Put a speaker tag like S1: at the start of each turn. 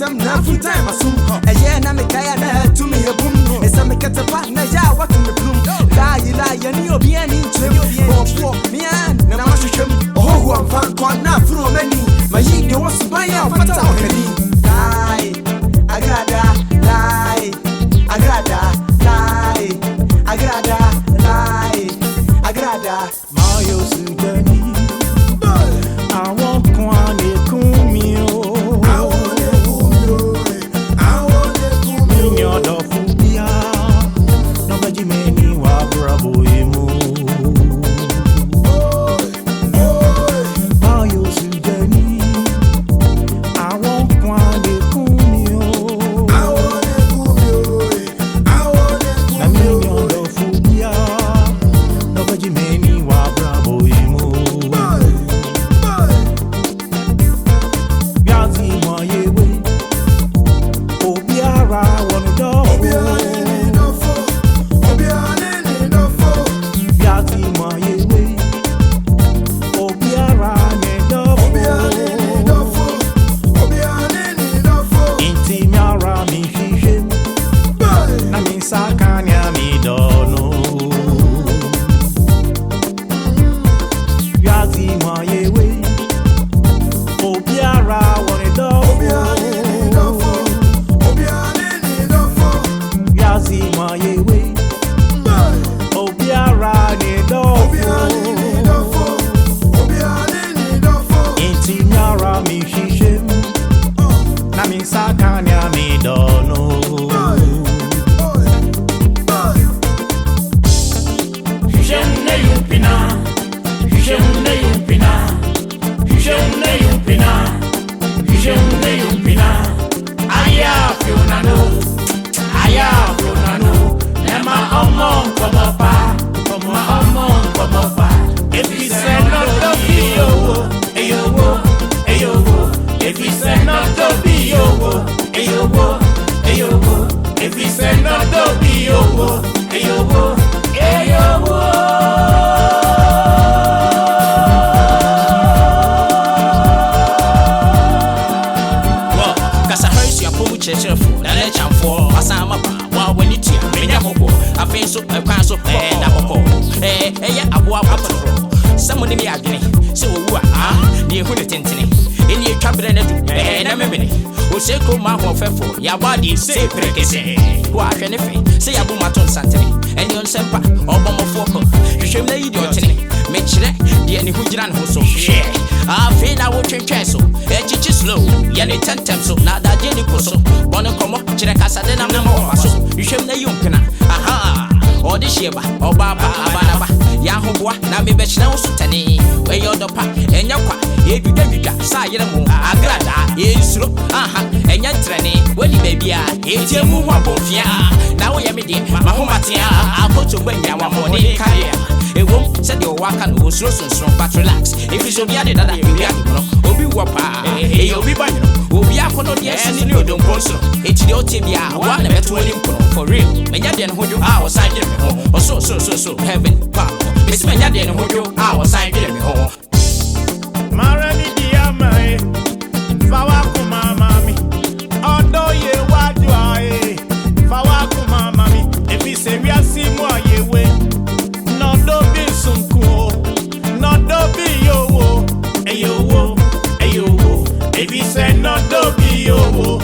S1: some nothing time assume. A year na me kaya na to me a boom. And some get a partner, yeah, what in the bloom. Lie, and you'll be an intro. For me, and now I should oh, I'm fan con now through many. My ye was by our father. Lie, agrada, lie, agrada, lie, agrada, lie, agrada.
S2: Mayo Sudani, I want Kwane Kumio. I want a Kumio, I want a Kumio. You're the Fubia, nobody many Wabrabo emo. Mayo Sudani, I want Kwane Kumio. I want a Kumio, I want a Kumio. You're the Fubia, nobody many Wabrabo emo. Yazi Hwehwe, Obiara wanna do. Yazi Hwehwe, Obiara nedo. Inti miara mi shishem, na mi sakanya mi dono. Yazi Hwehwe, Obiara wanna do. Yazi Hwehwe, Obiara nedo. Inti miara mi shishem, na mi sakanya mi dono.
S3: If he said not to be yo, ayo, ayo, if he said not to be yo, ayo, ayo, if he said not to be yo, ayo, ayo.
S4: Cheerful, na le chamfo, asama ba, wa weni tia, menya mobo, afen so, kwanso, na boko, aboa patro, samoni mi adwene, se owu a, ni ehu ne tentene, eni etwabre na du, na memene, o se ko ma ho fefo, ya body se prekese, wa hwe ne fe, se ya bu maton santene, eni on sempa, obomofo ko, hwehwem na yidi otene, me kire, de eni hu gira ne ho so, afen na wo twetwe so, echichi slow, ya ne tentem so, na da je ni koso, bono komo, kire kasa de na mo aso, hwehwem na Mpena, aha, odi sheba, obaba, abanaba, ya hoboa, na me be kire wo sutane, we yodopa, enya kwa, edudadudwa, sa yere mo, agrada, ensuro, aha, enya ntrene, woni bebia, etiemu ho abofia, na wo ye me de, mahomatia, akoto gbanya wa mo de career. Ewom said the waka no so but relax. If you should be added that you are obi wapa, obi banyo, obi akono de esi ni odon ponso. Eti de otebia, wa na beto olim for real. Menya de no hojo a wo side me ho. So heaven pa. Besi menya de no hojo a wo side me ho.
S2: Marani diamai, fawa kuma mami. Odo ye wadwa e, fawa kuma mami. If you say we are simu ayewe. No do be sunko, no do be yo, ayo, ayo. If he said no do be yo.